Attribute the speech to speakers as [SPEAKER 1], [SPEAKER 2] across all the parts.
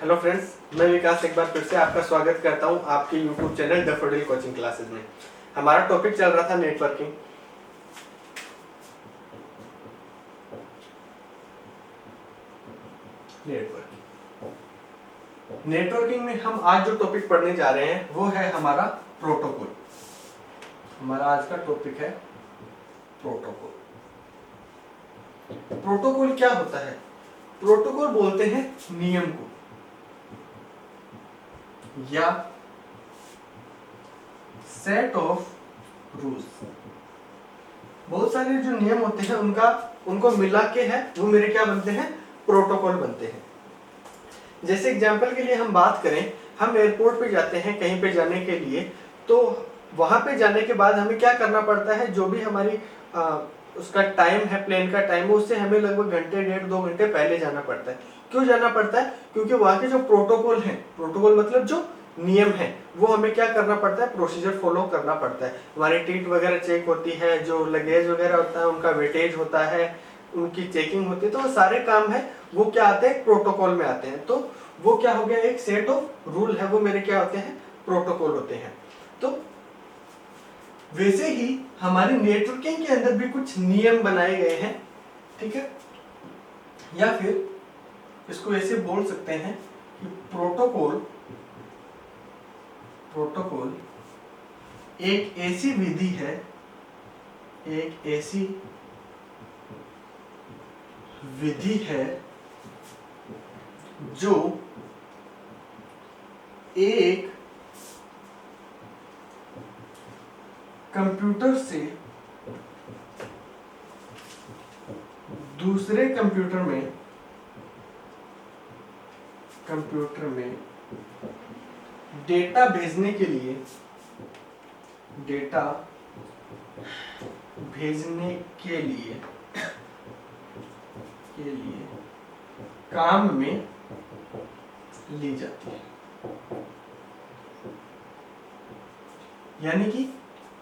[SPEAKER 1] Hello friends, मैं विकास एक बार फिर से आपका स्वागत करता हूं आपके YouTube channel daffodil coaching classes में। हमारा टॉपिक चल रहा था नेटवर्किंग। नेटवर्किंग में हम आज जो टॉपिक पढ़ने जा रहे हैं वो है हमारा प्रोटोकॉल। हमारा आज का टॉपिक है प्रोटोकॉल। प्रोटोकॉल क्या होता है? प्रोटोकॉल बोलते हैं नियम को या सेट ऑफ रूल्स। बहुत सारे जो नियम होते हैं उनको मिला के है वो मेरे क्या बनते हैं? प्रोटोकॉल बनते हैं। जैसे एग्जांपल के लिए हम बात करें, हम एयरपोर्ट पे जाते हैं कहीं पे जाने के लिए, तो वहां पे जाने के बाद हमें क्या करना पड़ता है? जो भी हमारी उसका टाइम है, प्लेन का टाइम है, उससे हमें लगभग घंटे, 1.5-2 घंटे पहले जाना पड़ता है। क्यों जाना पड़ता है? क्योंकि वहाँ के जो प्रोटोकॉल है, प्रोटोकॉल मतलब जो नियम है, वो हमें क्या करना पड़ता है? प्रोसीजर फॉलो करना पड़ता है। हमारी टिकट वगैरह चेक होती है, जो लगेज वगैरह होता है उनका वेटेज होता है, उनकी चेकिंग होती है, तो वो सारे काम है वो क्या आते हैं? प्रोटोकॉल में आते हैं। तो वो क्या हो गया? एक सेट ऑफ रूल है, वो मेरे क्या होते हैं? प्रोटोकॉल होते हैं। तो वैसे ही हमारी नेटवर्किंग के अंदर भी कुछ नियम बनाए गए हैं, ठीक है? या फिर इसको ऐसे बोल सकते हैं कि प्रोटोकॉल एक ऐसी विधि है, एक ऐसी विधि है जो एक कंप्यूटर से दूसरे कंप्यूटर में डेटा भेजने के लिए काम में ली जाती है। यानी कि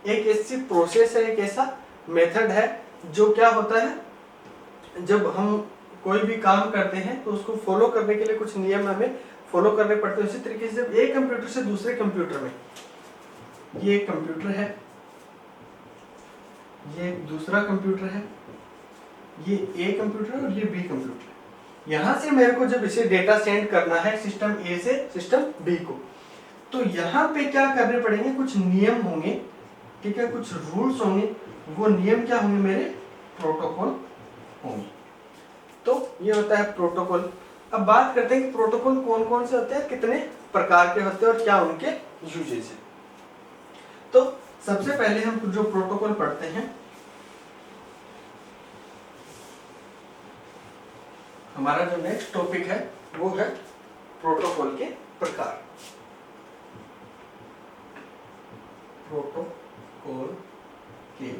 [SPEAKER 1] एक ऐसी प्रोसेस है, एक ऐसा मेथड है जो क्या होता है, जब हम कोई भी काम करते हैं तो उसको फॉलो करने के लिए कुछ नियम हमें फॉलो करने पड़ते हैं। उसी तरीके से जब एक कंप्यूटर से दूसरे कंप्यूटर में, ये एक कंप्यूटर है, ये दूसरा कंप्यूटर है, ये ए कंप्यूटर है और ये बी कंप्यूटर है। यहां से मेरे को जब इसे डेटा सेंड करना है सिस्टम ए से सिस्टम बी को, तो यहाँ पे क्या करने पड़ेंगे? कुछ नियम होंगे, ठीक है, कुछ रूल्स होंगे। वो नियम क्या होंगे? मेरे प्रोटोकॉल होंगे। तो ये होता है प्रोटोकॉल। अब बात करते हैं कि प्रोटोकॉल कौन कौन से होते हैं, कितने प्रकार के होते हैं और क्या उनके यूजेज है। तो सबसे पहले हम जो प्रोटोकॉल पढ़ते हैं, हमारा जो नेक्स्ट टॉपिक है वो है प्रोटोकॉल के प्रकार। प्रोटोकॉल के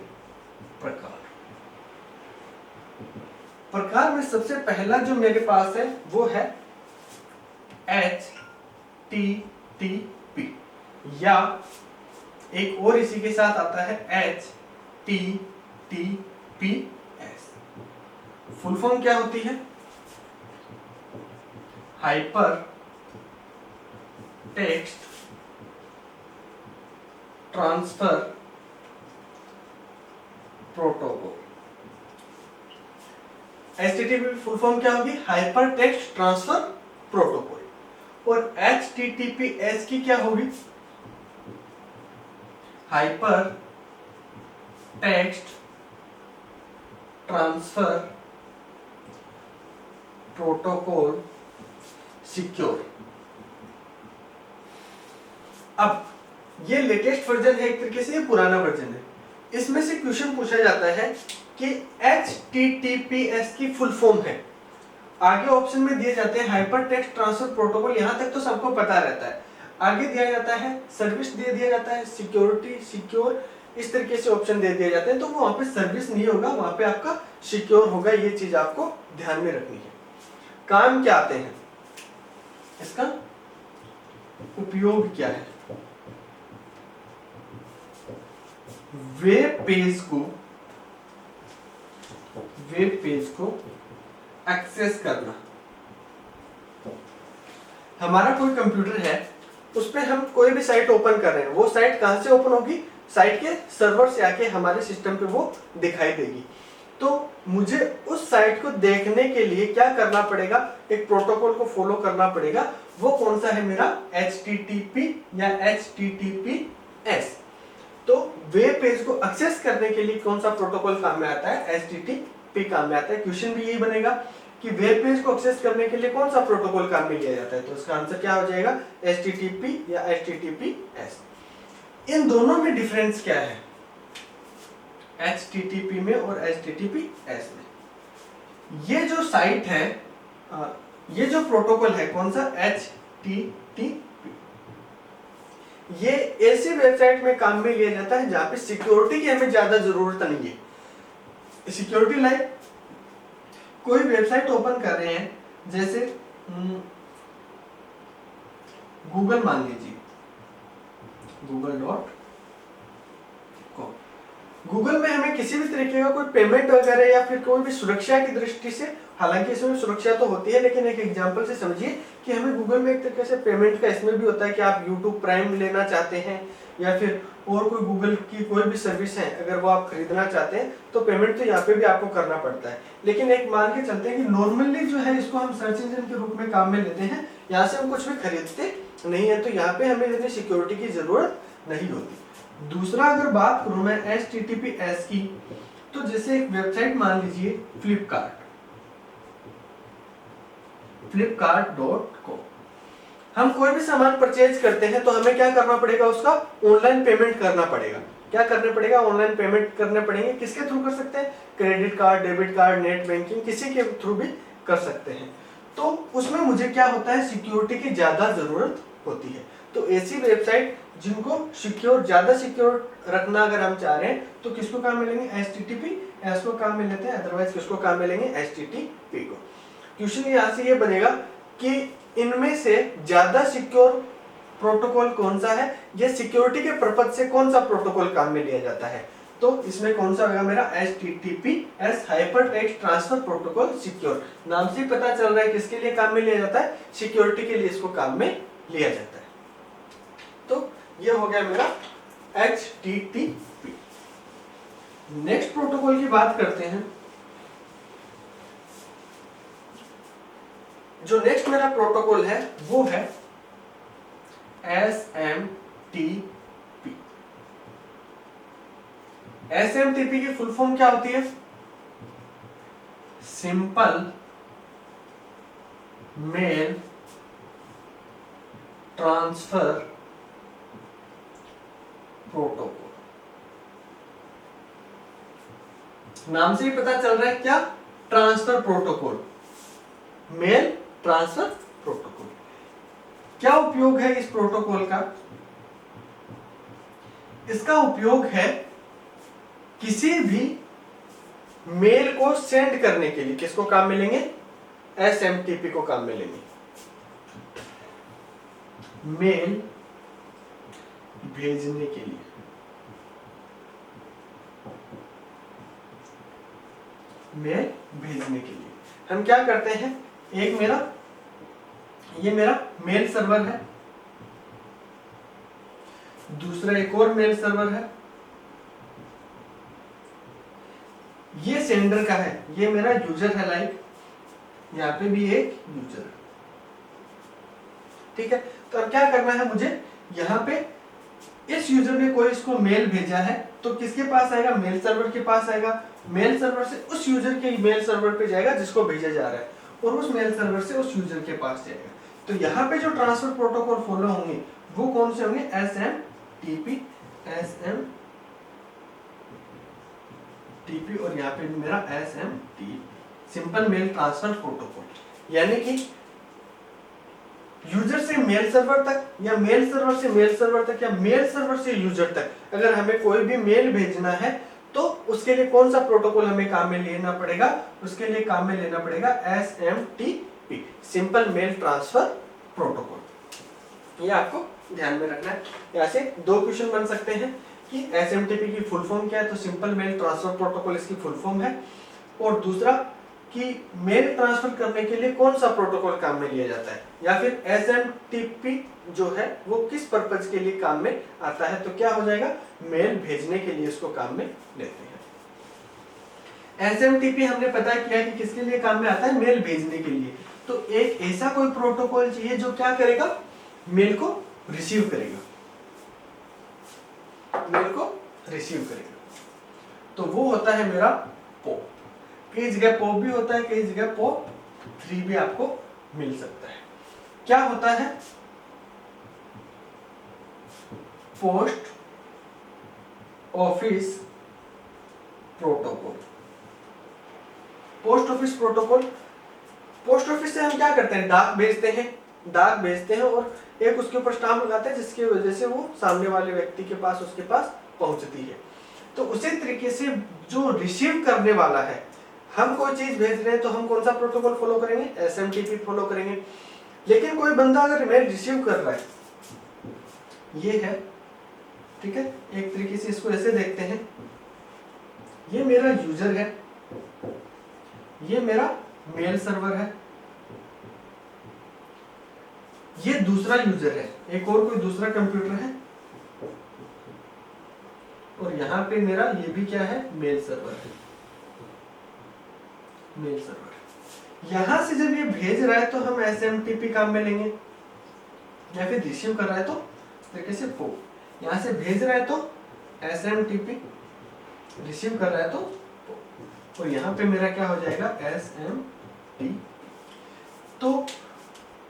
[SPEAKER 1] प्रकार में सबसे पहला जो मेरे पास है वो है HTTP, या एक और इसी के साथ आता है HTTPS। फुल फॉर्म क्या होती है? Hyper text transfer protocol. HTTP full form क्या होगी? Hyper text transfer protocol. और HTTPS की क्या होगी? Hyper text transfer protocol secure. अब ये लेटेस्ट वर्जन है, एक तरीके से ये पुराना वर्जन है। इसमें से क्वेश्चन पूछा जाता है कि HTTPS की फुल फॉर्म है। आगे ऑप्शन में दिए जाते हैं हाइपर टेक्स्ट ट्रांसफर प्रोटोकॉल, यहां तक तो सबको पता रहता है। आगे दिया जाता है सर्विस, दे दिया जाता है सिक्योरिटी, सिक्योर, इस तरीके से ऑप्शन दे दिए जाते हैं। तो वहां पे सर्विस नहीं होगा, वहां पे आपका सिक्योर होगा। ये चीज आपको ध्यान में रखनी है। काम क्या आते हैं, इसका उपयोग क्या है? वेब पेज को एक्सेस करना। हमारा कोई कंप्यूटर है, उस पर हम कोई भी साइट ओपन कर रहे हैं, वो साइट कहाँ से ओपन होगी, साइट के सर्वर से आके हमारे सिस्टम पे वो दिखाई देगी। तो मुझे उस साइट को देखने के लिए क्या करना पड़ेगा, एक प्रोटोकॉल को फॉलो करना पड़ेगा। वो कौन सा है मेरा, HTTP या HTTPS। तो वेब पेज को एक्सेस करने के लिए कौन सा प्रोटोकॉल काम में आता है, HTTP काम में आता है। क्वेश्चन भी यही बनेगा कि वेब पेज को एक्सेस करने के लिए कौन सा प्रोटोकॉल काम में लिया जाता है, तो इसका आंसर क्या हो जाएगा, HTTP या HTTPS। इन दोनों में डिफरेंस क्या है, HTTP में और HTTPS में। ये जो साइट है, ये जो प्रोटोकॉल है कौन सा, HTTP, ये ऐसी वेबसाइट में काम में लिया जाता है जहां पे सिक्योरिटी की हमें ज्यादा जरूरत नहीं है। सिक्योरिटी लाइक कोई वेबसाइट ओपन कर रहे हैं, जैसे गूगल मान लीजिए, google.com। गूगल में हमें किसी भी तरीके का कोई पेमेंट वगैरह या फिर कोई भी सुरक्षा की दृष्टि से, हालांकि इसमें सुरक्षा तो होती है, लेकिन एक एग्जांपल से समझिए कि हमें गूगल में एक तरीके से पेमेंट का इसमें भी होता है कि आप YouTube प्राइम लेना चाहते हैं या फिर और कोई गूगल की कोई भी सर्विस है, अगर वो आप खरीदना चाहते हैं तो पेमेंट तो यहाँ पे भी आपको करना पड़ता है। लेकिन एक मान के चलते हैं कि नॉर्मली जो है इसको हम सर्च इंजन के रूप में काम में लेते हैं, यहाँ से हम कुछ भी खरीदते नहीं है, तो यहाँ पे हमें इतनी सिक्योरिटी की जरूरत नहीं होती। दूसरा अगर बात करूं मैं HTTPS की, तो जैसे एक वेबसाइट मान लीजिए flipkart.com, हम कोई भी सामान परचेज करते हैं तो हमें क्या करना पड़ेगा, उसका ऑनलाइन पेमेंट करना पड़ेगा। क्या करने पड़ेगा, ऑनलाइन पेमेंट करने पड़ेंगे। किसके थ्रू कर सकते हैं, credit card, debit card, net banking, किसी के थ्रू भी कर सकते हैं। तो उसमें मुझे क्या होता है, सिक्योरिटी की ज्यादा जरूरत होती है। तो ऐसी वेबसाइट जिनको सिक्योर, ज्यादा सिक्योर रखना अगर हम चाह रहे हैं तो किसको काम में लेंगे, HTTPS को काम में लेते हैं, अदरवाइज किसको काम में लेंगे, HTTP को। क्वेश्चन यहाँ से ये बनेगा कि इनमें से ज्यादा सिक्योर प्रोटोकॉल कौन सा है, ये सिक्योरिटी के पर्पज से कौन सा प्रोटोकॉल काम में लिया जाता है। तो इसमें कौन सा होगा मेरा, HTTPS, hyper text transfer protocol secure. नाम से पता चल रहा है किसके लिए काम में लिया जाता है, सिक्योरिटी के लिए इसको काम में लिया जाता है। तो ये हो गया मेरा HTTP। नेक्स्ट प्रोटोकॉल की बात करते हैं। जो नेक्स्ट मेरा प्रोटोकॉल है वो है SMTP। SMTP की फुल फॉर्म क्या होती है, सिंपल मेल ट्रांसफर प्रोटोकॉल। नाम से ही पता चल रहा है क्या, transfer protocol, mail transfer protocol. क्या उपयोग है इस प्रोटोकॉल का, इसका उपयोग है किसी भी मेल को सेंड करने के लिए, किसको काम में लेंगे, SMTP को काम में लेंगे। मेल भेजने के लिए, मेल भेजने के लिए हम क्या करते हैं, एक मेरा, ये मेरा मेल सर्वर है, दूसरा एक और मेल सर्वर है, ये सेंडर का है, ये मेरा यूजर है, लाइक यहाँ पे भी एक यूजर है, ठीक है। तो अब क्या करना है मुझे, यहाँ पे इस यूजर ने कोई इसको मेल भेजा है तो किसके पास आएगा, मेल सर्वर के पास आएगा, मेल सर्वर से उस यूजर के मेल सर्वर पे जाएगा जिसको भेजा जा रहा है, और उस मेल सर्वर से उस यूजर के पास जाएगा। तो यहाँ पे जो ट्रांसफर प्रोटोकॉल फॉलो होंगे वो कौन से होंगे, SMTP और यहाँ पे मेरा SMTP, simple mail transfer protocol. यानी कि यूजर से मेल सर्वर तक, या मेल सर्वर से मेल सर्वर तक, या मेल सर्वर से यूजर तक, अगर हमें कोई भी मेल भेजना है तो उसके लिए कौन सा प्रोटोकॉल हमें काम में लेना पड़ेगा, उसके लिए काम में लेना पड़ेगा SMTP, simple mail transfer protocol. ये आपको ध्यान में रखना है। यहाँ से दो क्वेश्चन बन सकते हैं कि SMTP की फुल फॉर्म क्या है, तो सिंपल मेल ट्रांसफर प्रोटोकॉल इसकी फुल फॉर्म है, और दूसरा कि मेल ट्रांसफर करने के लिए कौन सा प्रोटोकॉल काम में लिया जाता है, या फिर एसएमटीपी जो है वो किस पर्पज के लिए काम में आता है, तो क्या हो जाएगा, मेल भेजने के लिए इसको काम में लेते हैं। एसएमटीपी हमने पता किया कि किसके लिए काम में आता है, मेल भेजने के लिए। तो एक ऐसा कोई प्रोटोकॉल चाहिए जो क्या करेगा, मेल को रिसीव करेगा, मेल को रिसीव करेगा। तो वो होता है मेरा पोप। कई जगह पोप भी होता है, कई जगह पोप 3 भी आपको मिल सकता है। क्या होता है, post office protocol. Post office protocol, post office से हम क्या करते हैं, डाक भेजते हैं, डाक भेजते हैं और एक उसके ऊपर स्टाम्प लगाते हैं जिसकी वजह से वो सामने वाले व्यक्ति के पास, उसके पास पहुंचती है। तो उसी तरीके से जो रिसीव करने वाला है, हम कोई चीज भेज रहे हैं तो हम कौन सा प्रोटोकॉल फॉलो करेंगे, एसएमटीपी फॉलो करेंगे। लेकिन कोई बंदा अगर मेल रिसीव कर रहा है, ये है, ठीक है, एक तरीके से इसको ऐसे देखते हैं, ये मेरा यूजर है, ये मेरा मेल सर्वर है, ये दूसरा यूजर है, एक और कोई दूसरा कंप्यूटर है, और यहां पे मेरा ये भी क्या है, मेल सर्वर है, मेल सर्वर। यहां से जब ये भेज रहा है तो हम एसएमटीपी काम में लेंगे, या फिर रिसीव कर रहा है तो इस तरीके से पो, यहां से भेज रहा है तो एसएमटीपी, रिसीव कर रहा है तो पो, और यहां पे मेरा क्या हो जाएगा, एसएमटी। तो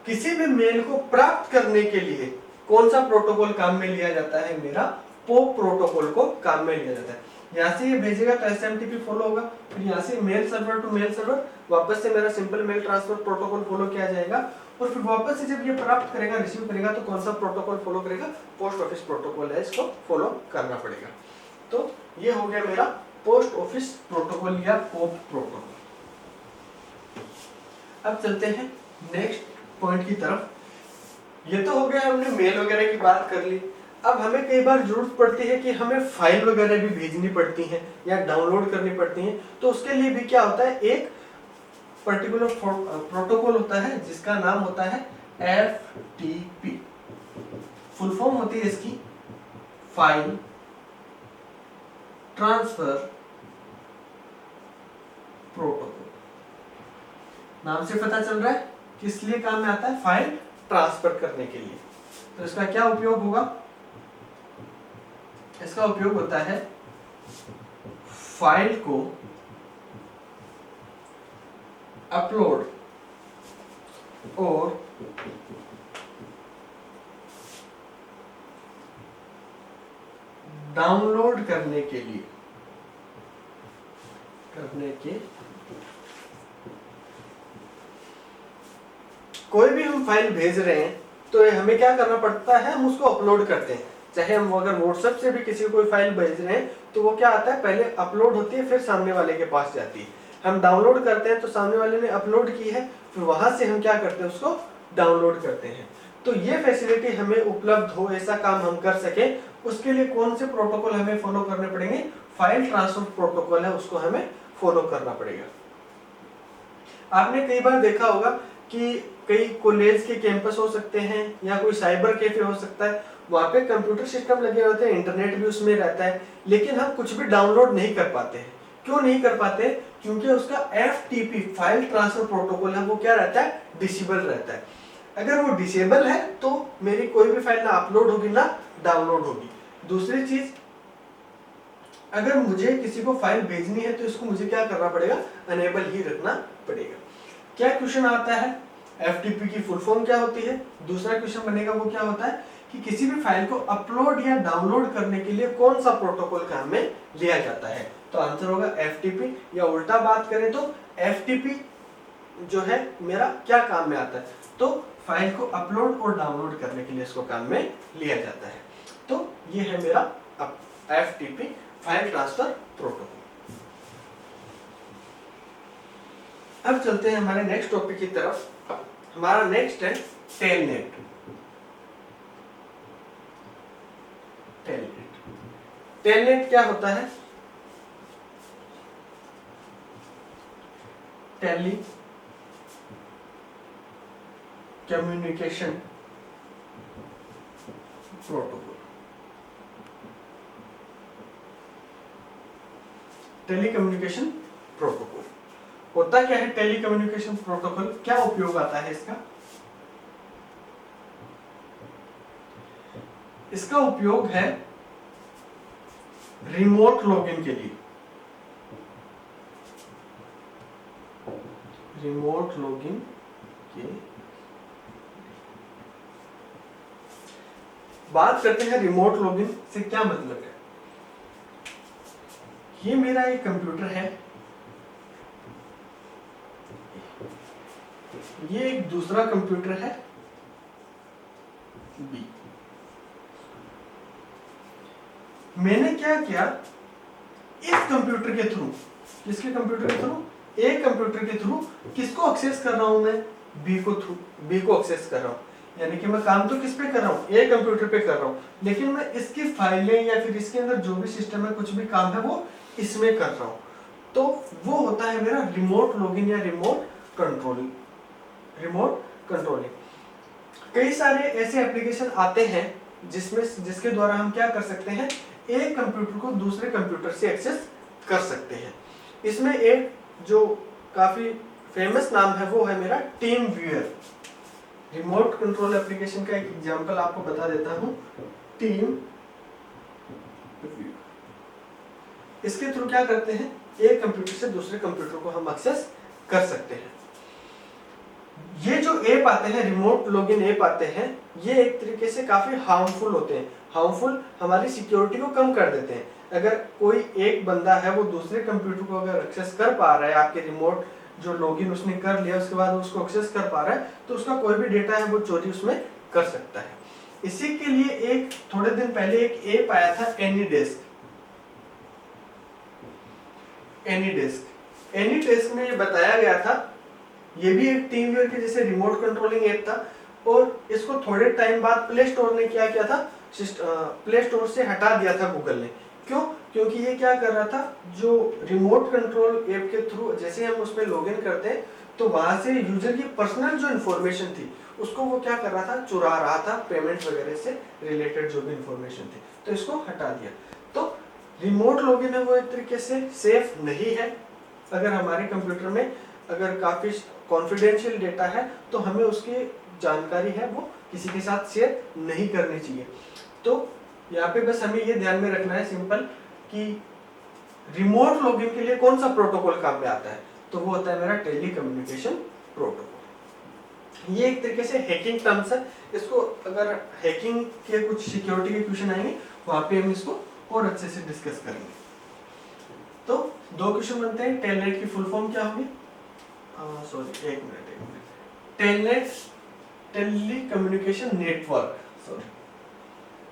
[SPEAKER 1] किसी भी मेल को प्राप्त करने के लिए कौन सा प्रोटोकॉल काम में लिया जाता है, मेरा पोप प्रोटोकॉल को काम में लिया जाता है। यहाँ से ये भेजेगा तो एसएमटीपी फॉलो होगा, फिर यहाँ से mail server to mail server वापस से मेरा simple mail transfer protocol follow किया जाएगा, और फिर वापस से जब ये प्राप्त करेगा, रिसीव करेगा, तो कौन सा प्रोटोकॉल फॉलो करेगा, पोस्ट ऑफिस प्रोटोकॉल है, इसको फॉलो करना पड़ेगा। तो ये हो गया मेरा पोस्ट ऑफिस प्रोटोकॉल या पोप प्रोटोकॉल। अब चलते हैं नेक्स्ट पॉइंट की तरफ। ये तो हो गया, हमने मेल वगैरह की बात कर ली। अब हमें कई बार जरूरत पड़ती है कि हमें फाइल वगैरह भी भेजनी पड़ती हैं या डाउनलोड करनी पड़ती हैं, तो उसके लिए भी क्या होता है, एक पर्टिकुलर प्रोटोकॉल होता है जिसका नाम होता है FTP। फुल फॉर्म होती है इसकी फाइल ट्रांसफर प्रोटोकॉल। नाम से पता चल रहा है किस लिए काम में आता है, फाइल ट्रांसफर करने के लिए। तो इसका क्या उपयोग होगा, इसका उपयोग होता है फाइल को अपलोड और डाउनलोड करने के लिए, कोई भी हम फाइल भेज रहे हैं तो हमें क्या करना पड़ता है, हम उसको अपलोड करते हैं। चाहे हम अगर व्हाट्सएप से भी किसी को कोई फाइल भेज रहे हैं तो वो क्या आता है, पहले अपलोड होती है, फिर सामने वाले के पास जाती है। हम डाउनलोड करते हैं तो सामने वाले ने अपलोड की है, फिर वहां से हम क्या करते हैं, उसको डाउनलोड करते हैं। तो ये फैसिलिटी हमें उपलब्ध हो, ऐसा काम हम कर सके, उसके लिए कौन से प्रोटोकॉल हमें फॉलो करने पड़ेंगे, फाइल ट्रांसफर प्रोटोकॉल है, उसको हमें फॉलो करना पड़ेगा। आपने कई बार देखा होगा कि कई कॉलेज के कैंपस हो सकते हैं या कोई साइबर कैफे हो सकता है, वहाँ पे कंप्यूटर सिस्टम लगे होते हैं, इंटरनेट भी उसमें रहता है, लेकिन हम कुछ भी डाउनलोड नहीं कर पाते हैं। क्यों नहीं कर पाते, क्योंकि उसका FTP फाइल ट्रांसफर प्रोटोकॉल है, वो क्या रहता है, डिसेबल रहता है। अगर वो डिसेबल है तो मेरी कोई भी फाइल ना अपलोड होगी ना डाउनलोड होगी। दूसरी चीज, अगर मुझे किसी को फाइल भेजनी है तो इसको मुझे क्या करना पड़ेगा, अनेबल ही रखना पड़ेगा। क्या क्वेश्चन आता है, FTP की फुल फॉर्म क्या होती है, दूसरा क्वेश्चन बनेगा वो क्या होता है कि किसी भी फाइल को अपलोड या डाउनलोड करने के लिए कौन सा प्रोटोकॉल काम में लिया जाता है। तो आंसर होगा FTP, या उल्टा बात करें तो FTP जो है मेरा क्या काम में आता है, तो फाइल को अपलोड और डाउनलोड करने के लिए इसको काम में लिया जाता है। तो ये है मेरा FTP फाइल ट्रांसफर प्रोटोकॉल। अब चलते हैं हमारे नेक्स्ट टॉपिक की तरफ। हमारा नेक्स्ट है टेलनेट। टेलनेट क्या होता है, telecommunication protocol. Telecommunication protocol होता क्या है? टेली कम्युनिकेशन प्रोटोकॉल क्या उपयोग आता है इसका? इसका उपयोग है रिमोट लॉगिन के लिए। रिमोट लॉगिन के बात करते हैं रिमोट लॉगिन से क्या मतलब है। ये मेरा एक कंप्यूटर है, ये एक दूसरा कंप्यूटर है बी। मैंने क्या किया, इस कंप्यूटर के थ्रू, किसके कंप्यूटर के थ्रू? एक कंप्यूटर के थ्रू किसको एक्सेस कर रहा हूं मैं? बी को एक्सेस कर रहा हूं। यानी कि मैं काम तो किस पे कर रहा हूं? एक कंप्यूटर पे कर रहा हूं, लेकिन मैं इसकी फाइलें या फिर इसके अंदर जो भी सिस्टम है, कुछ भी काम है, वो इसमें कर रहा हूं। तो वो होता है मेरा रिमोट लॉगिन या रिमोट कंट्रोलिंग। कई सारे ऐसे एप्लीकेशन आते हैं जिसके द्वारा हम क्या कर सकते हैं, एक कंप्यूटर को दूसरे कंप्यूटर से एक्सेस कर सकते हैं। इसमें एक जो काफी फेमस नाम है वो है मेरा team viewer. Remote control application का एक एग्जांपल आपको बता देता हूं, टीम व्यूअर। इसके थ्रू क्या करते हैं, एक कंप्यूटर से दूसरे कंप्यूटर को हम एक्सेस कर सकते हैं। ये जो ऐप आते हैं, रिमोट लॉगिन ऐप आते हैं, ये एक तरीके से काफी हार्मफुल होते हैं। हार्मफुल हमारी सिक्योरिटी को कम कर देते हैं। अगर कोई एक बंदा है वो दूसरे कंप्यूटर को अगर एक्सेस कर पा रहा है, आपके रिमोट जो लॉगिन उसने कर लिया उसके बाद उसको एक्सेस कर पा रहा है, तो उसका कोई भी डेटा है वो चोरी उसमें कर सकता है। इसी के लिए एक थोड़े दिन पहले एक ऐप आया था एनीडेस्क में ये बताया गया था, ये भी एक टीम व्यूअर के जैसे रिमोट कंट्रोलिंग ऐप था, और इसको थोड़े टाइम बाद प्ले स्टोर ने क्या किया था, प्ले स्टोर से हटा दिया था गूगल ने। क्यों? क्योंकि ये क्या कर रहा था, जो रिमोट कंट्रोल ऐप के थ्रू जैसे हम उसमें लॉगिन करते हैं तो वहां से यूजर की पर्सनल जो इन्फॉर्मेशन थी उसको वो क्या कर रहा था, चुरा रहा था, पेमेंट वगैरह से रिलेटेड जो भी इन्फॉर्मेशन थी, तो इसको हटा दिया। तो रिमोट लॉगिन है वो एक तरीके से सेफ नहीं है। अगर हमारे कंप्यूटर में अगर काफी कॉन्फिडेंशियल डेटा है तो हमें उसकी जानकारी है वो किसी के साथ शेयर नहीं करनी चाहिए। तो यहाँ पे बस हमें ये ध्यान में रखना है सिंपल कि रिमोट लॉगिन के लिए कौन सा प्रोटोकॉल काम में आता है, तो वो होता है मेरा टेली कम्युनिकेशन प्रोटोकॉल। ये एक तरीके से हैकिंग टर्म्स है, इसको अगर हैकिंग के कुछ सिक्योरिटी के क्वेश्चन आएंगे वहां पे हम इसको और अच्छे से डिस्कस करेंगे। तो दो क्वेश्चन बनते हैं, टेलनेट की फुल फॉर्म क्या होगी? एक minute Telnet telecommunication network, sorry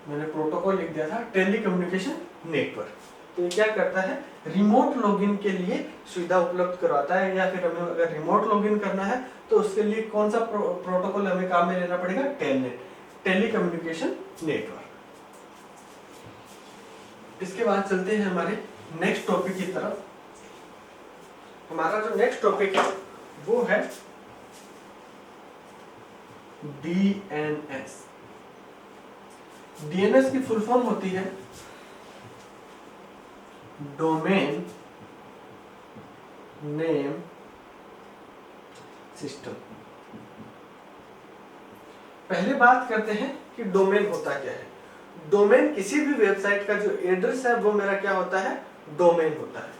[SPEAKER 1] मैंने प्रोटोकॉल लिख दिया था, टेली कम्युनिकेशन नेटवर्क। तो ये क्या करता है, रिमोट लॉगिन के लिए सुविधा उपलब्ध करवाता है, या फिर हमें अगर रिमोट लॉगिन करना है तो उसके लिए कौन सा प्रोटोकॉल हमें काम में लेना पड़ेगा, टेलनेट, टेली कम्युनिकेशन नेटवर्क। इसके बाद चलते हैं हमारे नेक्स्ट टॉपिक की तरफ। हमारा जो नेक्स्ट टॉपिक है वो है डीएनएस। डीएनएस की फुल फॉर्म होती है डोमेन नेम सिस्टम। पहले बात करते हैं कि डोमेन होता क्या है। डोमेन किसी भी वेबसाइट का जो एड्रेस है वो मेरा क्या होता है, डोमेन होता है।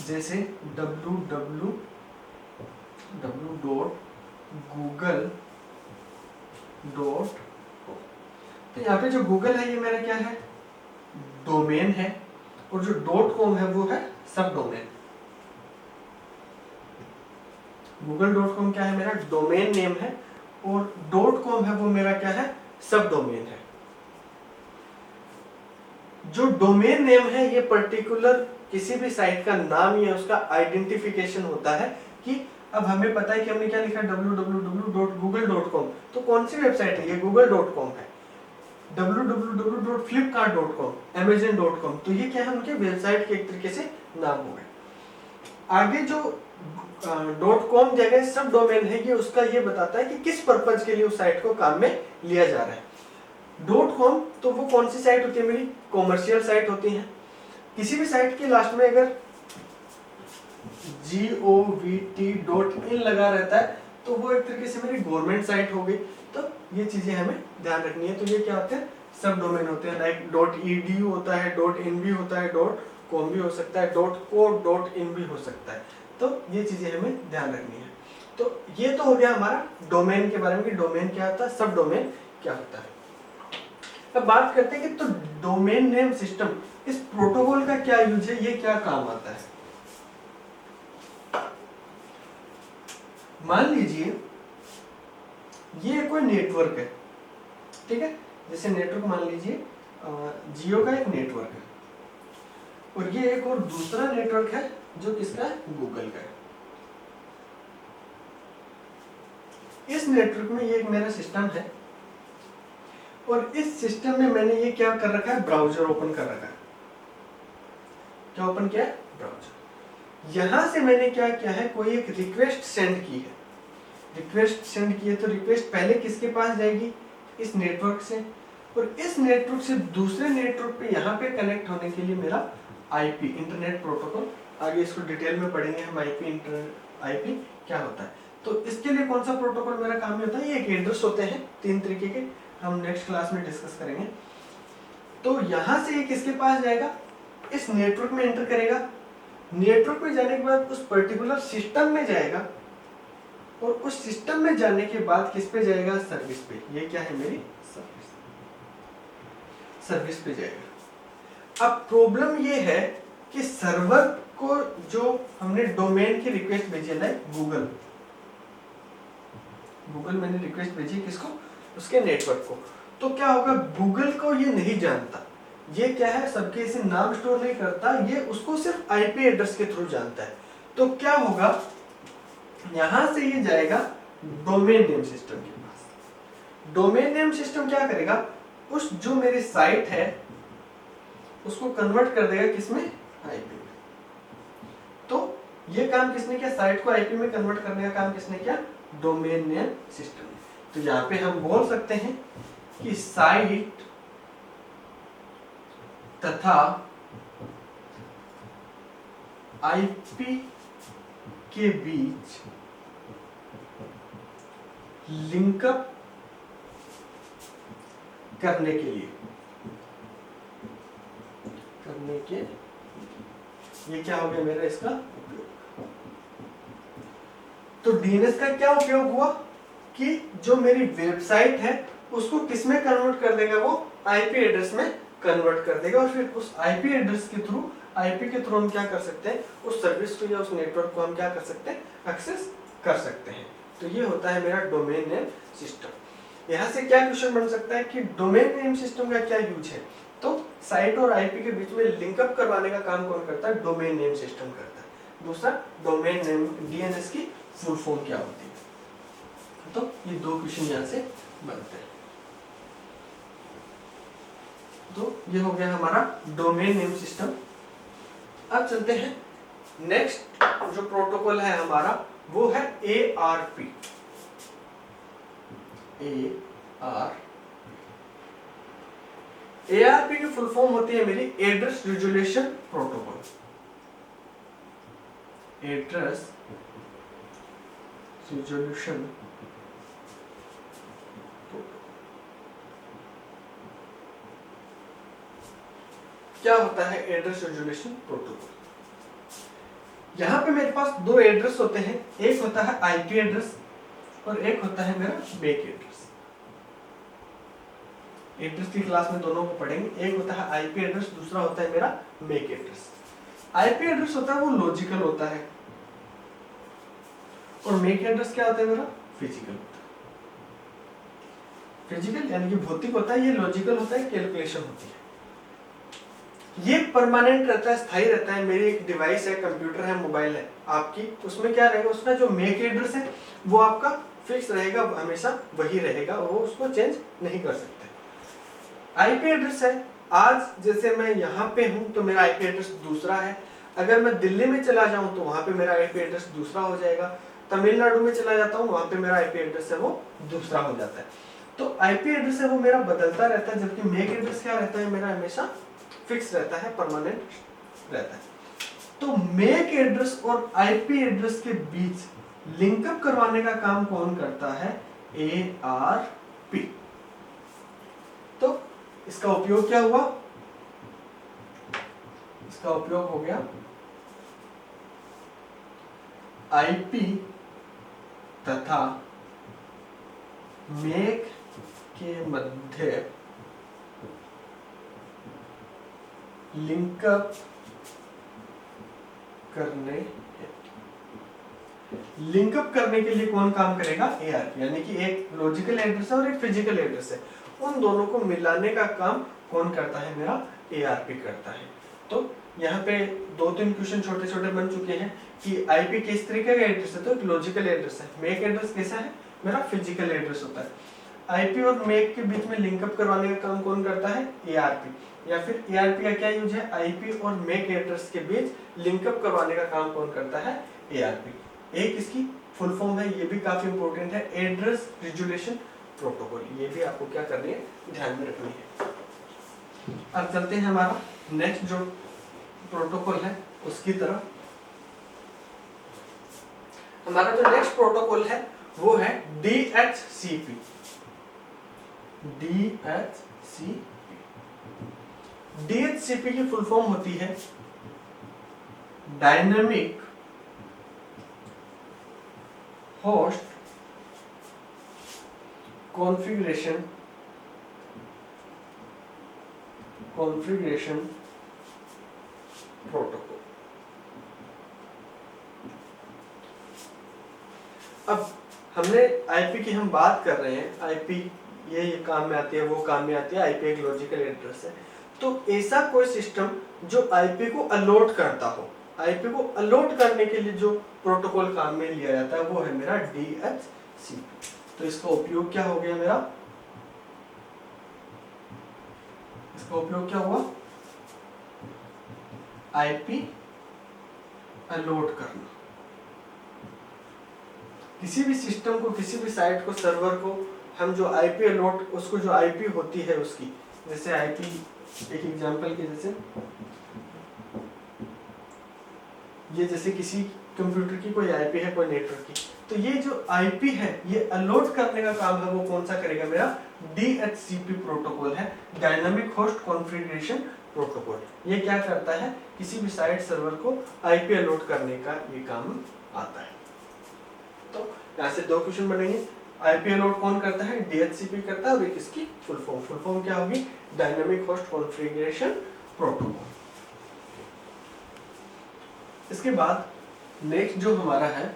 [SPEAKER 1] जैसे www.google.com, तो यहाँ पे जो गूगल है ये मेरा क्या है, डोमेन है, और जो .com है वो है सब डोमेन। google.com क्या है, मेरा डोमेन नेम है, और .com है वो मेरा क्या है, सब डोमेन है। जो डोमेन नेम है ये पर्टिकुलर किसी भी साइट का नाम या उसका आइडेंटिफिकेशन होता है कि अब हमें पता है कि हमने क्या लिखा, www.google.com, तो कौन सी वेबसाइट है, ये google.com है। www.flipkart.com, amazon.com, तो ये क्या है, उनके वेबसाइट के एक तरीके से नाम हो गए। आगे जो .com जगह सब डोमेन है, ये उसका ये बताता है कि किस पर्पज के लिए उस साइट को काम में लिया जा रहा है। .com तो वो कौन सी साइट होती है, मेरी कॉमर्शियल साइट होती है। किसी भी साइट के लास्ट में अगर govt.in लगा रहता है तो वो एक तरीके से मेरी गवर्नमेंट साइट हो गई। तो ये चीजें हमें ध्यान रखनी है। तो ये क्या होते हैं, सब डोमेन होते हैं। लाइक .edu होता है, .in भी होता है, .com भी हो सकता है, .co, .in भी हो सकता है। तो ये चीजें हमें ध्यान रखनी है। तो ये तो हो गया हमारा डोमेन के बारे में कि डोमेन क्या होता है, सब डोमेन क्या होता है। अब बात करते हैं कि तो डोमेन नेम सिस्टम, इस प्रोटोकॉल का क्या यूज है, ये क्या काम आता है। मान लीजिए ये कोई नेटवर्क है, ठीक है। जैसे नेटवर्क मान लीजिए जियो का एक नेटवर्क है, और ये एक और दूसरा नेटवर्क है जो किसका है, गूगल का है। इस नेटवर्क में ये एक मेरा सिस्टम है, और इस सिस्टम में मैंने ये क्या कर रखा है, ब्राउजर ओपन कर रखा है। क्या ओपन किया है, ब्राउजर। यहां से मैंने क्या किया है, कोई एक रिक्वेस्ट सेंड की है। रिक्वेस्ट सेंड की है तो रिक्वेस्ट पहले किसके पास जाएगी, इस नेटवर्क से, और इस नेटवर्क से दूसरे नेटवर्क पे यहाँ पे कनेक्ट होने के लिए मेरा आईपी, इंटरनेट प्रोटोकॉल, आगे इसको डिटेल में पढ़ेंगे हम आईपी क्या होता है। तो इसके लिए कौन सा प्रोटोकॉल मेरा काम में होता है, ये एक एड्रेस होते हैं 3 तरीके के, हम नेक्स्ट क्लास में डिस्कस करेंगे। तो यहां से ये किसके पास जाएगा, इस नेटवर्क में एंटर करेगा। नेटवर्क में जाने के बाद उस पर्टिकुलर सिस्टम में जाएगा, और उस सिस्टम में जाने के बाद किस पे जाएगा, सर्विस पे। ये क्या है, मेरी सर्विस पे जाएगा। अब प्रॉब्लम ये है कि सर्वर को जो हमने डोमेन की रिक्वेस्ट भेजी है, गूगल मैंने रिक्वेस्ट भेजी किसको, उसके नेटवर्क को, तो क्या होगा, गूगल को ये नहीं जानता, ये क्या है, सबके ऐसे नाम स्टोर नहीं करता, ये उसको सिर्फ आईपी एड्रेस के थ्रू जानता है। तो क्या होगा, यहां से ये जाएगा डोमेन नेम सिस्टम के पास। डोमेन नेम सिस्टम क्या करेगा, उस जो मेरी साइट है उसको कन्वर्ट कर देगा किसमें, आईपी में। तो ये काम किसने किया, साइट को आईपी में कन्वर्ट करने का काम किसने किया, डोमेन नेम सिस्टम ने। तो यहाँ पे हम बोल सकते हैं कि साइट तथा आईपी के बीच लिंकअप करने के ये क्या हो गया मेरा इसका उपयोग। तो डीएनएस का क्या उपयोग हुआ कि जो मेरी वेबसाइट है उसको किस में कन्वर्ट कर देगा, वो आईपी एड्रेस में कन्वर्ट कर देगा, और फिर उस आईपी एड्रेस के थ्रू, आईपी के थ्रू हम क्या कर सकते हैं, उस सर्विस को या उस नेटवर्क को हम क्या कर सकते हैं, एक्सेस कर सकते हैं। तो ये होता है मेरा डोमेन नेम सिस्टम। यहाँ से क्या क्वेश्चन बन सकता है कि डोमेन नेम सिस्टम का क्या यूज है, तो साइट और आईपी के बीच में लिंकअप करवाने का काम कौन करता है, डोमेन नेम सिस्टम करता है। दूसरा, डोमेन नेम डीएनएस की फुल फॉर्म क्या होती है। तो ये 2 क्वेश्चन यहाँ से बनते हैं। तो ये हो गया हमारा डोमेन नेम सिस्टम। अब चलते हैं नेक्स्ट जो प्रोटोकॉल है हमारा, वो है ARP। ARP की फुल फॉर्म होती है मेरी address resolution protocol. Address resolution क्या होता है एड्रेस रिजोल्यूशन प्रोटोकॉल। यहां पे मेरे पास 2 एड्रेस होते हैं, एक होता है आईपी एड्रेस और एक होता है मेरा मेक एड्रेस। एड्रेस की क्लास में दोनों को पढ़ेंगे। एक होता है आईपी एड्रेस, दूसरा होता है मेरा मेक एड्रेस। आईपी एड्रेस होता है वो लॉजिकल होता है, और मेक एड्रेस क्या होता है मेरा, फिजिकल होता है। फिजिकल यानी कि भौतिक होता है, ये लॉजिकल होता है, कैलकुलेशन होती है। ये परमानेंट रहता है, स्थायी रहता है। मेरी एक डिवाइस है, कंप्यूटर है, मोबाइल है आपकी, उसमें क्या रहेगा, उसका जो मेक एड्रेस है वो आपका फिक्स रहेगा, हमेशा वही रहेगा, वो उसको चेंज नहीं कर सकते। आईपी एड्रेस है, आज जैसे मैं यहाँ पे हूँ तो मेरा आईपी एड्रेस दूसरा है, अगर मैं दिल्ली में चला जाऊं तो वहां पे मेरा आईपी एड्रेस दूसरा हो जाएगा, तमिलनाडु में चला जाता हूं वहां पे मेरा आईपी एड्रेस है वो दूसरा हो जाता है। तो आईपी एड्रेस है वो मेरा बदलता रहता है, जबकि मैक एड्रेस क्या रहता है, मेरा हमेशा फिक्स रहता है, परमानेंट रहता है। तो मैक एड्रेस और आईपी एड्रेस के बीच लिंकअप करवाने का काम कौन करता है, ARP। तो इसका उपयोग क्या हुआ, इसका उपयोग हो गया आईपी तथा मैक के मध्य लिंकअप करने, लिंकअप करने के लिए कौन काम करेगा, ARP, यानी कि एक लॉजिकल एड्रेस है और एक फिजिकल एड्रेस है, उन दोनों को मिलाने का काम कौन करता है, मेरा ARP करता है। तो यहाँ पे 2-3 क्वेश्चन छोटे छोटे बन चुके हैं कि आईपी किस तरीके का एड्रेस है, तो एक लॉजिकल एड्रेस है। मैक एड्रेस कैसा है, मेरा फिजिकल एड्रेस होता है। आईपी और मैक के बीच में लिंकअप करवाने का काम कौन करता है, ARP। या फिर ARP का क्या यूज है, आईपी और मैक एड्रेस के बीच लिंकअप करवाने का काम कौन करता है, ARP। एक इसकी फुल फॉर्म है, ये भी काफी इंपॉर्टेंट है, एड्रेस रिजोल्यूशन प्रोटोकॉल। ये भी आपको क्या करनी है, ध्यान में रखनी है। अब चलते हैं हमारा नेक्स्ट जो प्रोटोकॉल है उसकी तरफ। हमारा जो नेक्स्ट प्रोटोकॉल है वो है DHCP। DHCP की फुल फॉर्म होती है डायनेमिक होस्ट कॉन्फ़िगरेशन प्रोटोकॉल। अब हमने आईपी की हम बात कर रहे हैं, आईपी ये काम में आती है, वो काम में आती है, आईपी एक लॉजिकल एड्रेस है। तो ऐसा कोई सिस्टम जो आईपी को अलॉट करता हो, आईपी को अलॉट करने के लिए जो प्रोटोकॉल काम में लिया जाता है वो है मेरा DHCP। तो इसका उपयोग क्या हो गया मेरा, इसका उपयोग क्या हुआ, आईपी अलॉट करना। किसी भी सिस्टम को, किसी भी साइट को, सर्वर को हम जो आईपी अलॉट, उसको जो आईपी होती है उसकी, जैसे आईपी एक एग्जांपल के जैसे ये, जैसे किसी कंप्यूटर की कोई आईपी है, कोई नेटवर्क की, तो ये जो आईपी है ये अलॉट करने का काम है वो कौन सा करेगा, मेरा DHCP प्रोटोकॉल है, डायनामिक होस्ट कॉन्फ़िगरेशन प्रोटोकॉल। ये क्या करता है, किसी भी साइट सर्वर को आईपी अलॉट करने का ये काम आता है। तो यहाँ से 2 क्वेश्चन बनेंगे, आईपी अलॉट कौन करता है, DHCP करता है, और एक इसकी फुल फॉर्म क्या होगी, डायनामिक होस्ट कॉन्फ़िगरेशन प्रोटोकॉल। इसके बाद नेक्स्ट जो हमारा है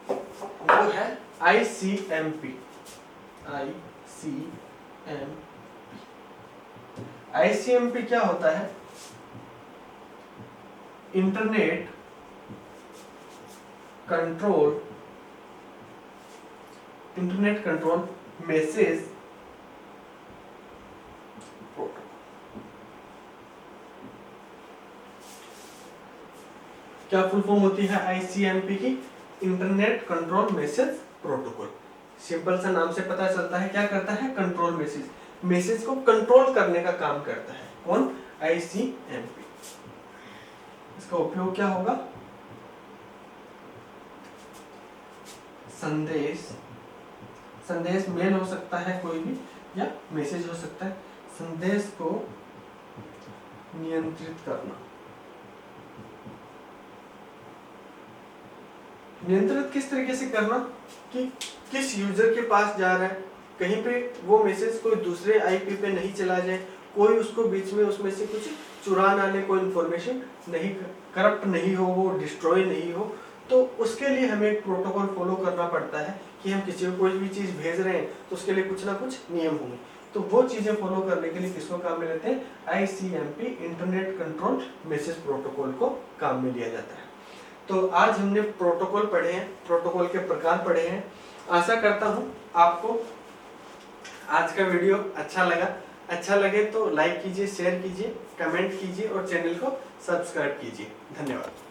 [SPEAKER 1] वो है ICMP। ICMP क्या होता है, इंटरनेट कंट्रोल मैसेज प्रोटोकॉल। क्या फुल फॉर्म होती है ICMP की, internet control message protocol. Simple सा नाम से पता चलता है क्या करता है, कंट्रोल मैसेज को कंट्रोल करने का काम करता है कौन, ICMP। इसका उपयोग क्या होगा, संदेश मेल हो सकता है कोई भी, या मैसेज हो सकता है, संदेश को नियंत्रित करना। नियंत्रित किस तरीके से करना, कि किस यूजर के पास जा रहा है, कहीं पे वो मैसेज कोई दूसरे आईपी पे नहीं चला जाए, कोई उसको बीच में उसमें से कुछ चुरा ना ले, कोई इन्फॉर्मेशन नहीं, करप्ट नहीं हो, वो डिस्ट्रॉय नहीं हो। तो उसके लिए हमें एक प्रोटोकॉल फॉलो करना पड़ता है कि हम किसी को कोई भी चीज़ भेज रहे हैं तो उसके लिए कुछ ना कुछ नियम होंगे। तो वो चीज़ें फॉलो करने के लिए किसको काम में लेते हैं, ICMP, internet control message protocol को काम में लिया जाता है। तो आज हमने प्रोटोकॉल पढ़े हैं, प्रोटोकॉल के प्रकार पढ़े हैं। आशा करता हूँ आपको आज का वीडियो अच्छा लगा। अच्छा लगे तो लाइक कीजिए, शेयर कीजिए, कमेंट कीजिए और चैनल को सब्सक्राइब कीजिए। धन्यवाद।